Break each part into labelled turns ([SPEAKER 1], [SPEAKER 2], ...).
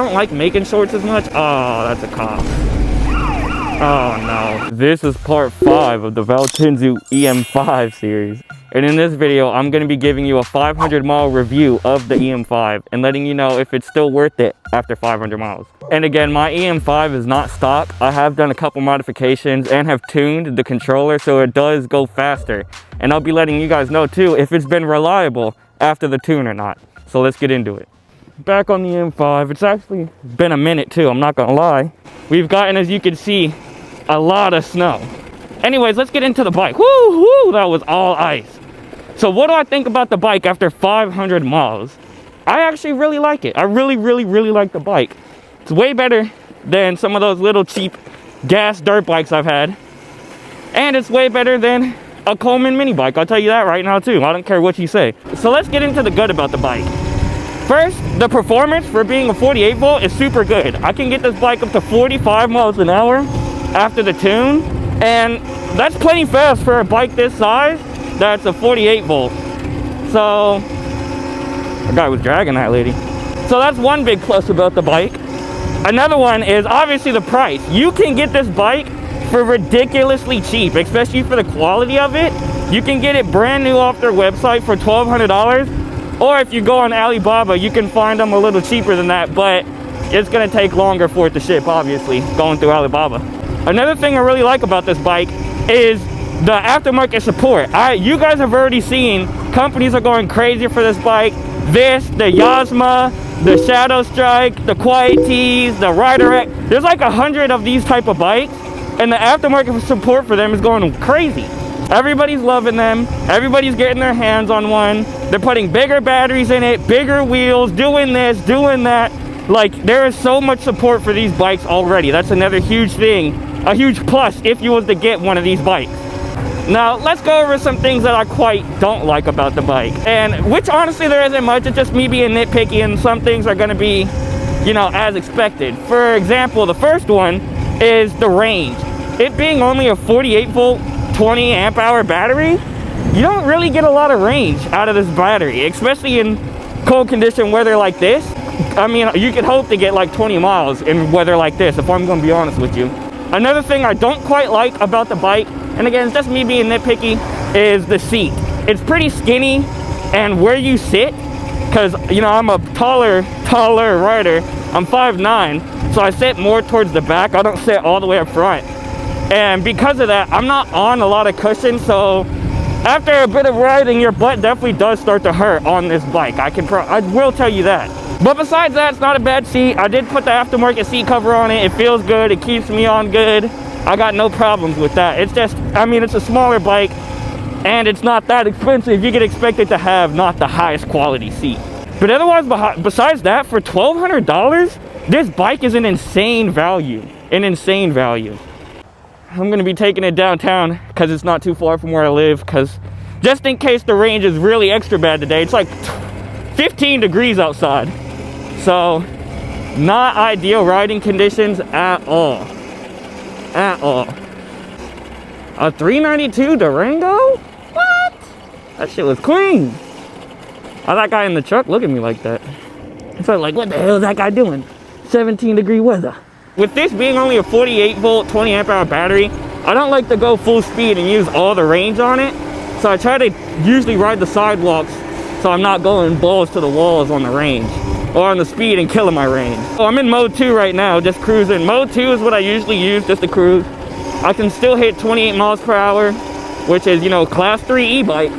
[SPEAKER 1] I don't like making shorts as much. Oh, that's a cop. Oh no. This is part 5 of the Valtinsu EM-5 series. And in this video, I'm going to be giving you a 500-mile review of the EM-5 and letting you know if it's still worth it after 500 miles. And again, my EM-5 is not stock. I have done a couple modifications and have tuned the controller so it does go faster. And I'll be letting you guys know too if it's been reliable after the tune or not. So let's get into it. Back on the EM-5, it's actually been a minute too, I'm not gonna lie. We've gotten, as you can see, a lot of snow. Anyways, let's get into the bike. Woo, woo, that was all ice. So what do I think about the bike after 500 miles? I actually really like it. I really like the bike. It's way better than some of those little cheap gas dirt bikes I've had. And it's way better than a Coleman mini bike. I'll tell you that right now too. I don't care what you say. So let's get into the good about the bike. First, the performance for being a 48 volt is super good. I can get this bike up to 45 miles an hour after the tune. And that's plenty fast for a bike this size. That's a 48 volt. So, the guy was dragging that lady. So that's one big plus about the bike. Another one is obviously the price. You can get this bike for ridiculously cheap, especially for the quality of it. You can get it brand new off their website for $1,200. Or if you go on Alibaba, you can find them a little cheaper than that, but it's gonna take longer for it to ship, obviously, going through Alibaba. Another thing I really like about this bike is the aftermarket support. You guys have already seen companies are going crazy for this bike. The Yozma, the Shadow Strike, the Quiet Tees, the Rider X. There's like 100 of these type of bikes, and the aftermarket support for them is going crazy. Everybody's loving them. Everybody's getting their hands on one. They're putting bigger batteries in it, bigger wheels, doing this, doing that. Like, there is so much support for these bikes already. That's another huge thing, a huge plus if you was to get one of these bikes. Now, let's go over some things that I quite don't like about the bike. And which honestly there isn't much, it's just me being nitpicky, and some things are gonna be, you know, as expected. For example, the first one is the range. It being only a 48 volt, 20 amp hour battery, you don't really get a lot of range out of this battery, especially in cold condition weather like this. I mean, you could hope to get like 20 miles in weather like this, if I'm gonna be honest with you. Another thing I don't quite like about the bike, and again, it's just me being nitpicky, is the seat. It's pretty skinny, and where you sit, because, you know, I'm a taller rider. I'm 5'9", so I sit more towards the back. I don't sit all the way up front. And because of that, I'm not on a lot of cushion, so after a bit of riding, your butt definitely does start to hurt on this bike. I will tell you that. But besides that, it's not a bad seat. I did put the aftermarket seat cover on it. It feels good. It keeps me on good. I got no problems with that. It's just, I mean, it's a smaller bike and it's not that expensive. You can expect it to have not the highest quality seat. But otherwise, besides that, for $1,200, this bike is an insane value. An insane value. I'm going to be taking it downtown because it's not too far from where I live, because just in case the range is really extra bad today. It's like 15 degrees outside. So, not ideal riding conditions at all. At all. A 392 Durango? What? That shit was clean. Why that guy in the truck look at me like that? It's like, what the hell is that guy doing? 17-degree weather. With this being only a 48 volt, 20 amp hour battery, I don't like to go full speed and use all the range on it. So I try to usually ride the sidewalks so I'm not going balls to the walls on the range or on the speed and killing my range. So I'm in mode 2 right now, just cruising. Mode 2 is what I usually use just to cruise. I can still hit 28 miles per hour, which is, you know, class 3 e-bike,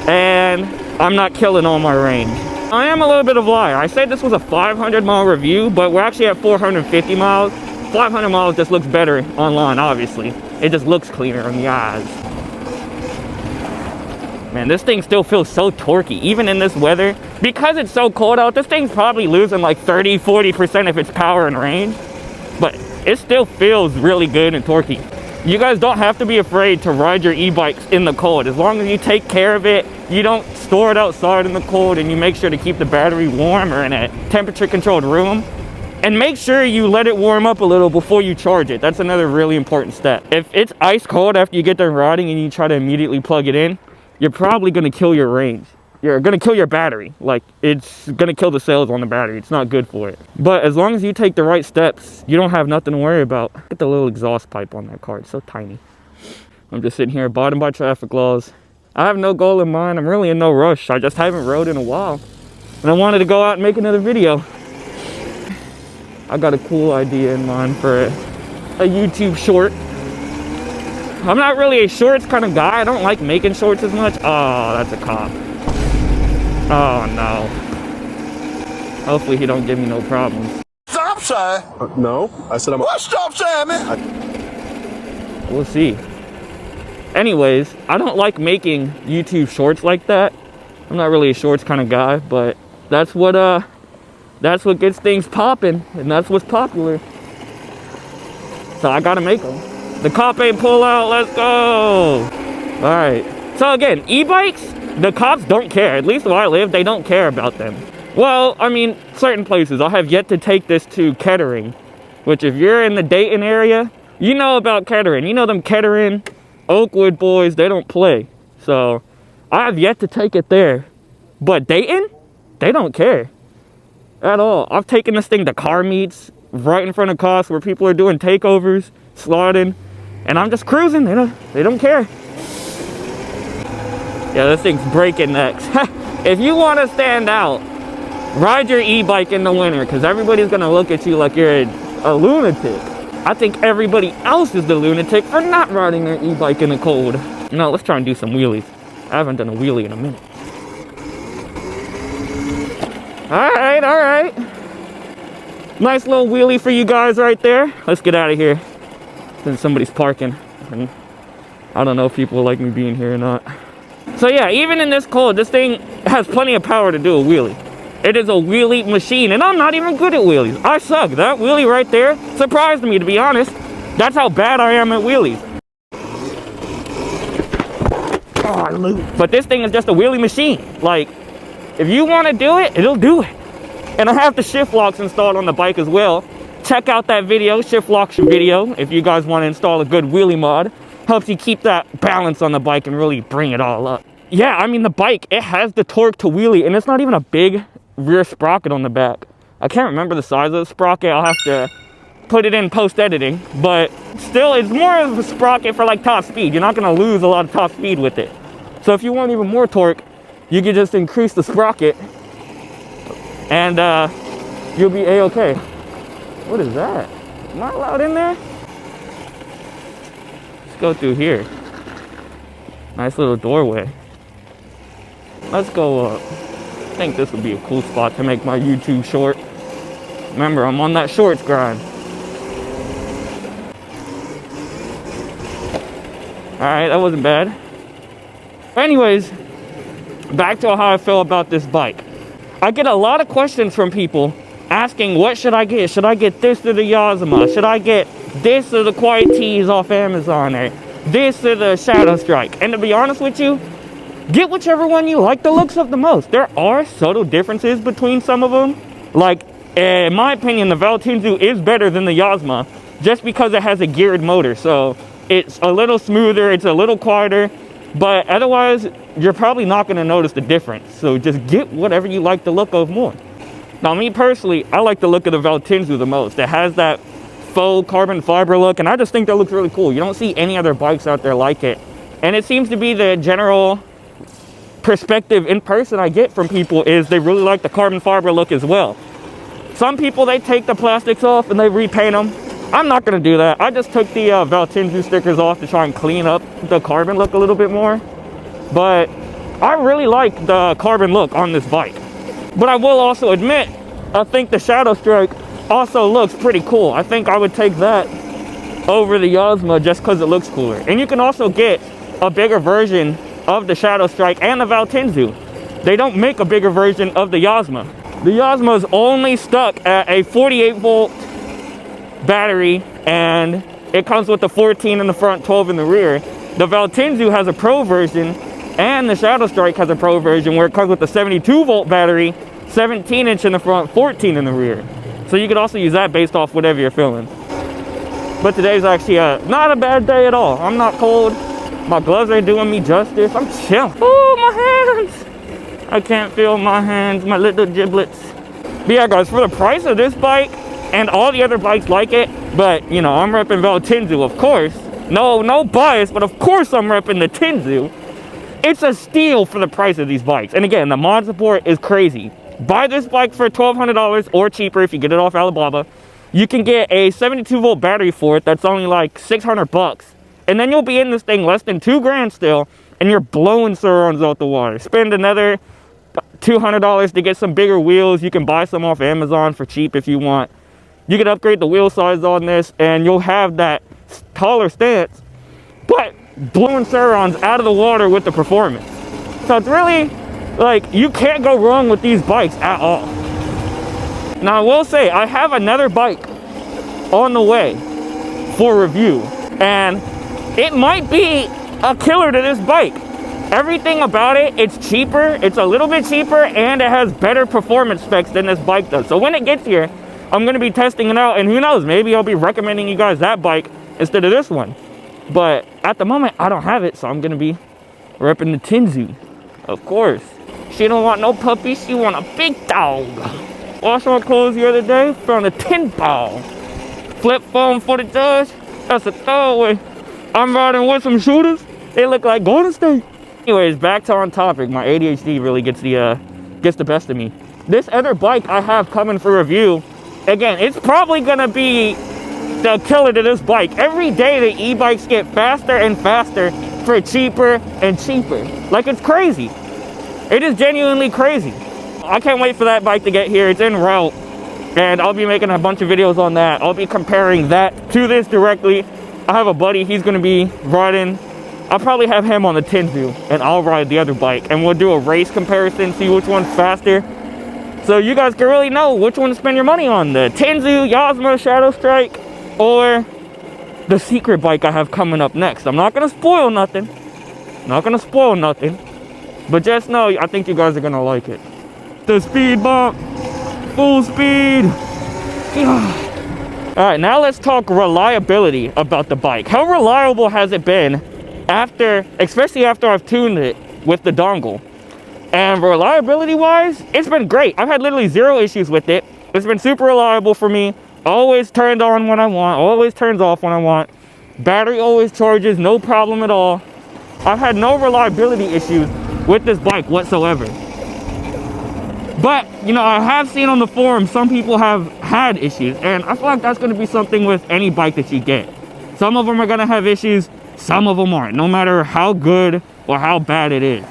[SPEAKER 1] and I'm not killing all my range. I am a little bit of a liar. I said this was a 500 mile review, but we're actually at 450 miles. 500 miles just looks better online, obviously. It just looks cleaner on the eyes. Man, this thing still feels so torquey, even in this weather. Because it's so cold out, this thing's probably losing like 30-40% of its power and range. But it still feels really good and torquey. You guys don't have to be afraid to ride your e-bikes in the cold. As long as you take care of it, you don't store it outside in the cold, and you make sure to keep the battery warm or in a temperature controlled room. And make sure you let it warm up a little before you charge it. That's another really important step. If it's ice cold after you get done riding and you try to immediately plug it in, you're probably going to kill your range. you're gonna kill your battery. Like, it's gonna kill the cells on the battery. It's not good for it. But as long as you take the right steps, you don't have nothing to worry about. Look at the little exhaust pipe on that car. It's so tiny. I'm just sitting here abiding by traffic laws. I have no goal in mind. I'm really in no rush. I just haven't rode in a while, and I wanted to go out and make another video. I got a cool idea in mind for a YouTube short. I'm not really a shorts kind of guy. I don't like making shorts as much. Oh, that's a cop. Oh no. Hopefully he don't give me no problems.
[SPEAKER 2] Stop sign?
[SPEAKER 3] No, I said I'm.
[SPEAKER 2] What stop sign, man?
[SPEAKER 1] We'll see. Anyways, I don't like making YouTube shorts like that. I'm not really a shorts kind of guy, but that's what gets things popping, and that's what's popular. So I gotta make them. The cop ain't pull out, let's go. All right. So again, e-bikes, the cops don't care. At least where I live, they don't care about them. Well, I mean, certain places. I have yet to take this to Kettering, which if you're in the Dayton area, you know about Kettering. You know them Kettering, Oakwood boys, they don't play. So I have yet to take it there. But Dayton, they don't care at all. I've taken this thing to car meets right in front of cops where people are doing takeovers, slotting, and I'm just cruising. They don't care. Yeah, this thing's breaking necks. If you want to stand out, ride your e-bike in the winter, because everybody's gonna look at you like you're a lunatic. I think everybody else is the lunatic for not riding their e-bike in the cold. No, let's try and do some wheelies. I haven't done a wheelie in a minute. All right. Nice little wheelie for you guys right there. Let's get out of here. Then somebody's parking, and I don't know if people like me being here or not. So yeah, even in this cold, this thing has plenty of power to do a wheelie. It is a wheelie machine, and I'm not even good at wheelies. I suck. That wheelie right there surprised me, to be honest. That's how bad I am at wheelies. Oh, I lose. But this thing is just a wheelie machine. Like, if you want to do it, it'll do it. And I have the shift locks installed on the bike as well. Check out that video, shift locks video, if you guys want to install a good wheelie mod. Helps you keep that balance on the bike and really bring it all up. Yeah, I mean, the bike, it has the torque to wheelie, and it's not even a big rear sprocket on the back. I can't remember the size of the sprocket. I'll have to put it in post-editing, but still, it's more of a sprocket for like top speed. You're not going to lose a lot of top speed with it. So if you want even more torque, you can just increase the sprocket, and you'll be a-okay. What is that? Am I allowed in there? Let's go through here. Nice little doorway. Let's go up. I think this would be a cool spot to make my YouTube short. Remember, I'm on that shorts grind. Alright, that wasn't bad. Anyways, back to how I feel about this bike. I get a lot of questions from people asking, what should I get? Should I get this or the Yozma? Should I get this or the Quiet Tees off Amazon? Or this or the Shadow Strike? And to be honest with you, get whichever one you like the looks of the most. There are subtle differences between some of them. Like, in my opinion, the Valtinsu is better than the Yozma just because it has a geared motor. So it's a little smoother, it's a little quieter, but otherwise, you're probably not going to notice the difference. So just get whatever you like the look of more. Now, me personally, I like the look of the Valtinsu the most. It has that faux carbon fiber look, and I just think that looks really cool. You don't see any other bikes out there like it. And it seems to be the general perspective in person I get from people is they really like the carbon fiber look as well. Some people, they take the plastics off and they repaint them. I'm not going to do that. I just took the Valtinsu stickers off to try and clean up the carbon look a little bit more. But I really like the carbon look on this bike. But I will also admit, I think the Shadow Strike also looks pretty cool. I think I would take that over the Yozma just because it looks cooler. And you can also get a bigger version of the Shadow Strike and the Valtinsu. They don't make a bigger version of the Yozma. The Yozma is only stuck at a 48 volt battery, and it comes with the 14 in the front, 12 in the rear. The Valtinsu has a pro version, and the Shadow Strike has a pro version where it comes with the 72 volt battery, 17 inch in the front, 14 in the rear. So you could also use that based off whatever you're feeling. But today's actually not a bad day at all. I'm not cold. My gloves are doing me justice. I'm chilling. Oh, my hands. I can't feel my hands, my little giblets. But yeah, guys, for the price of this bike and all the other bikes like it, but you know, I'm repping Valtinsu, of course. No bias, but of course I'm repping the Tinsu. It's a steal for the price of these bikes. And again, the mod support is crazy. Buy this bike for $1,200 or cheaper if you get it off Alibaba. You can get a 72 volt battery for it that's only like 600 bucks. And then you'll be in this thing less than 2 grand still, and you're blowing surrounds out the water. Spend another $200 to get some bigger wheels. You can buy some off Amazon for cheap if you want. You can upgrade the wheel size on this, and you'll have that taller stance, but blowing surrounds out of the water with the performance. So it's really, like, you can't go wrong with these bikes at all. Now, I will say, I have another bike on the way for review, and it might be a killer to this bike. Everything about it, it's cheaper, it's a little bit cheaper, and it has better performance specs than this bike does. So when it gets here, I'm going to be testing it out, and who knows, maybe I'll be recommending you guys that bike instead of this one. But at the moment, I don't have it, so I'm going to be repping the Tinsu, of course. She don't want no puppy, she want a big dog. Washed my clothes the other day, found a 10 ball. Flip phone for the judge, that's a throwaway. I'm riding with some shooters, they look like Golden State. Anyways, back to on topic. My ADHD really gets the best of me. This other bike I have coming for review, again, it's probably gonna be the killer to this bike. Every day the e-bikes get faster and faster for cheaper and cheaper. Like, it's crazy. It is genuinely crazy. I can't wait for that bike to get here. It's en route, and I'll be making a bunch of videos on that. I'll be comparing that to this directly. I have a buddy, he's gonna be riding. I'll probably have him on the Tinsu, and I'll ride the other bike, and we'll do a race comparison, see which one's faster. So you guys can really know which one to spend your money on, the Tinsu, Yozma, Shadow Strike, or the secret bike I have coming up next. I'm not gonna spoil nothing. But just know, I think you guys are gonna like it. The speed bump, full speed. All right, now let's talk reliability about the bike. How reliable has it been especially after I've tuned it with the dongle? And reliability wise, it's been great. I've had literally 0 issues with it. It's been super reliable for me. Always turned on when I want, always turns off when I want. Battery always charges, no problem at all. I've had no reliability issues with this bike whatsoever. But, you know, I have seen on the forum some people have had issues, and I feel like that's going to be something with any bike that you get. Some of them are going to have issues, some of them aren't, no matter how good or how bad it is.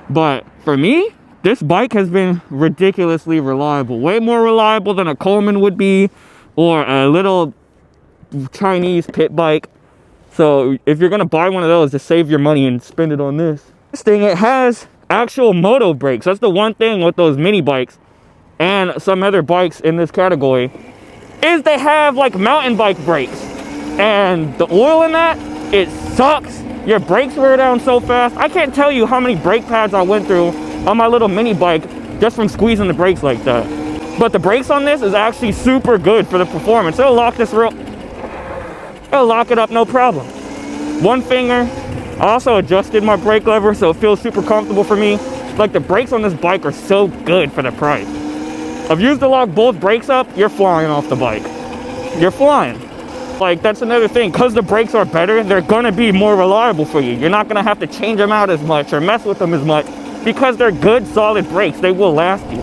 [SPEAKER 1] But for me, this bike has been ridiculously reliable. Way more reliable than a Coleman would be, or a little Chinese pit bike. So if you're gonna buy one of those, just save your money and spend it on this. This thing, it has actual moto brakes. That's the one thing with those mini bikes and some other bikes in this category, is they have like mountain bike brakes. And the oil in that, it sucks. Your brakes wear down so fast. I can't tell you how many brake pads I went through on my little mini bike just from squeezing the brakes like that. But the brakes on this is actually super good for the performance. It'll lock it up no problem. One finger. I also adjusted my brake lever so it feels super comfortable for me. Like, the brakes on this bike are so good for the price. I've used to lock both brakes up, you're flying off the bike. You're flying. Like, that's another thing. Because the brakes are better, they're gonna be more reliable for you. You're not gonna have to change them out as much or mess with them as much, because they're good, solid brakes. They will last you.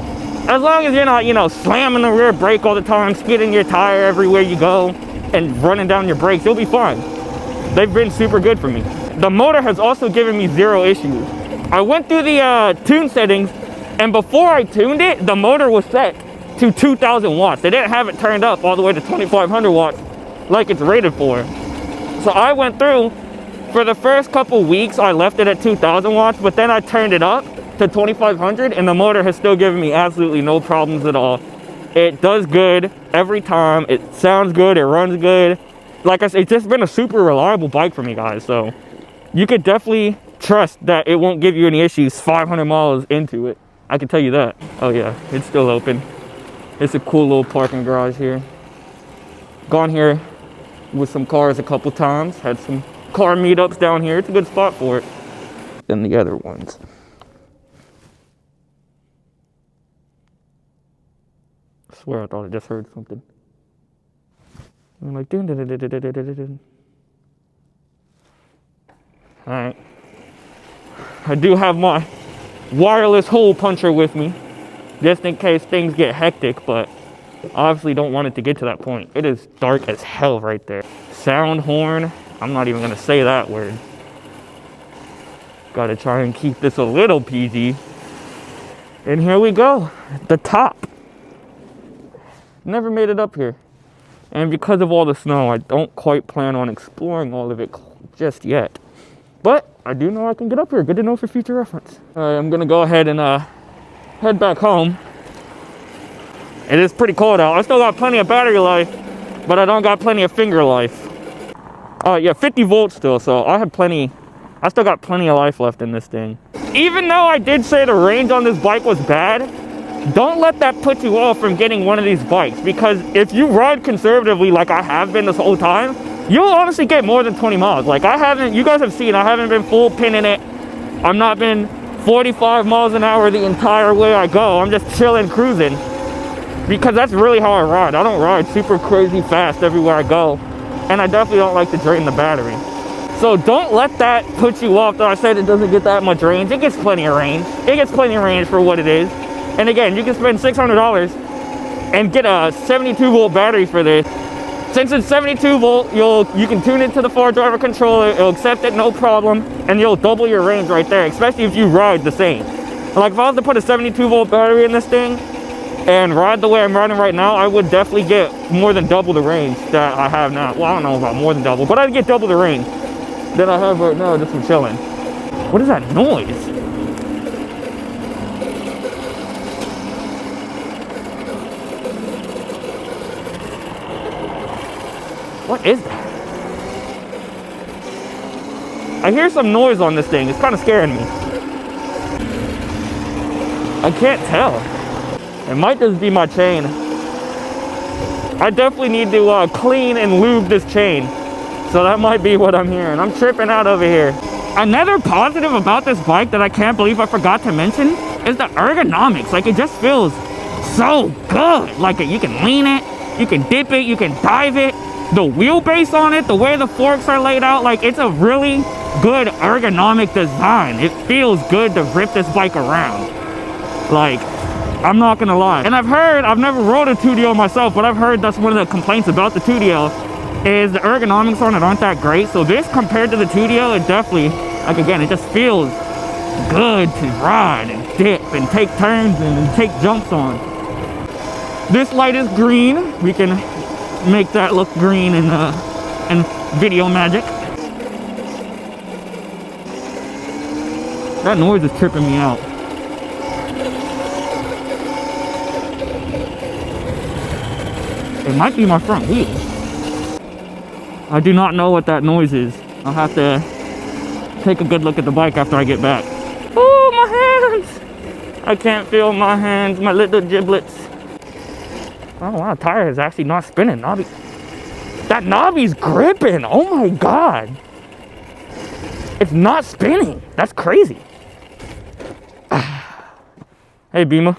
[SPEAKER 1] As long as you're not, you know, slamming the rear brake all the time, skidding your tire everywhere you go, and running down your brakes, you'll be fine. They've been super good for me. The motor has also given me 0 issues. I went through the tune settings, and before I tuned it, the motor was set to 2,000 watts. They didn't have it turned up all the way to 2,500 watts like it's rated for. So I went through, for the first couple weeks, I left it at 2,000 watts, but then I turned it up to 2,500, and the motor has still given me absolutely no problems at all. It does good every time. It sounds good. It runs good. Like I said, it's just been a super reliable bike for me, guys. So you could definitely trust that it won't give you any issues 500 miles into it. I can tell you that. Oh yeah, it's still open. It's a cool little parking garage here. Gone here with some cars a couple times. Had some car meetups down here. It's a good spot for it. Than the other ones. swear I thought I just heard something. I'm like, dun, dun, dun, dun, dun, dun, dun, dun. All right. I do have my wireless hole puncher with me, just in case things get hectic, but I obviously don't want it to get to that point. It is dark as hell right there. Sound horn, I'm not even gonna say that word. Gotta try and keep this a little PG. And here we go, the top. Never made it up here. And because of all the snow, I don't quite plan on exploring all of it just yet. But I do know I can get up here. Good to know for future reference. All right, I'm gonna go ahead and head back home. It is pretty cold out. I still got plenty of battery life, but I don't got plenty of finger life. Yeah, 50 volts still, so I still got plenty of life left in this thing. Even though I did say the range on this bike was bad, don't let that put you off from getting one of these bikes, because if you ride conservatively like I have been this whole time, you'll honestly get more than 20 miles. Like you guys have seen, I haven't been full pinning it. I've not been 45 miles an hour the entire way I go. I'm just chilling, cruising, because that's really how I ride. I don't ride super crazy fast everywhere I go, and I definitely don't like to drain the battery. So don't let that put you off that I said it doesn't get that much range. It gets plenty of range. It gets plenty of range for what it is. And again, you can spend $600 and get a 72 volt battery for this. Since it's 72 volt, you can tune it to the 4-driver controller, it'll accept it no problem, and you'll double your range right there, especially if you ride the same. Like if I was to put a 72 volt battery in this thing and ride the way I'm riding right now, I would definitely get more than double the range that I have now. Well, I don't know about more than double, but I'd get double the range that I have right now just from chilling. What is that noise? What is that? I hear some noise on this thing. It's kind of scaring me. I can't tell. It might just be my chain. I definitely need to clean and lube this chain. So that might be what I'm hearing. I'm tripping out over here. Another positive about this bike that I can't believe I forgot to mention is the ergonomics. Like, it just feels so good. Like, you can lean it, you can dip it, you can dive it. The wheelbase on it, the way the forks are laid out, like, it's a really good ergonomic design. It feels good to rip this bike around. Like, I'm not gonna lie. And I've never rode a 2DO myself, but I've heard that's one of the complaints about the 2DO is the ergonomics on it aren't that great. So this, compared to the 2DO, it definitely, like, again, it just feels good to ride and dip and take turns and take jumps on. This light is green. We can make that look green in video magic. That noise is tripping me out. It might be my front wheel. I do not know what that noise is. I'll have to take a good look at the bike after I get back. Oh, my hands! I can't feel my hands, my little giblets. Oh wow, tire is actually not spinning. That knobby's gripping. Oh my god. It's not spinning. That's crazy. Hey, Beamer.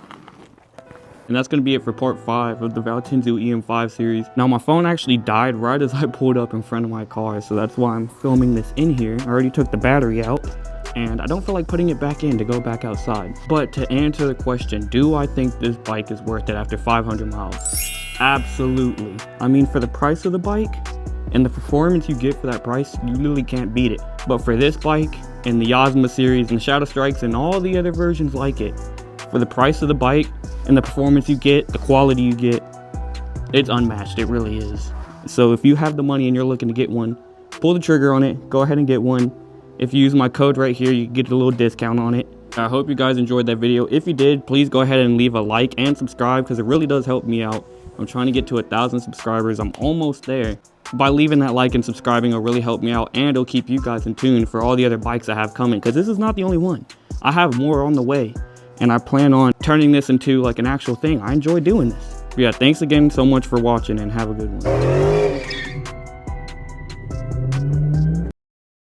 [SPEAKER 1] And that's going to be it for part 5 of the Valtinsu EM-5 series. Now, my phone actually died right as I pulled up in front of my car, so that's why I'm filming this in here. I already took the battery out, and I don't feel like putting it back in to go back outside. But to answer the question, do I think this bike is worth it after 500 miles? Absolutely. I mean, for the price of the bike and the performance you get for that price, you literally can't beat it. But for this bike and the Yozma series and Shadow Strikes and all the other versions like it, for the price of the bike and the performance you get, the quality you get, it's unmatched. It really is. So if you have the money and you're looking to get one, pull the trigger on it, go ahead and get one. If you use my code right here, you can get a little discount on it. I hope you guys enjoyed that video. If you did, please go ahead and leave a like and subscribe, because it really does help me out. I'm trying to get to 1,000 subscribers. I'm almost there. By leaving that like and subscribing, it'll really help me out, and it'll keep you guys in tune for all the other bikes I have coming, because this is not the only one. I have more on the way, and I plan on turning this into like an actual thing. I enjoy doing this. But yeah, thanks again so much for watching, and have a good one.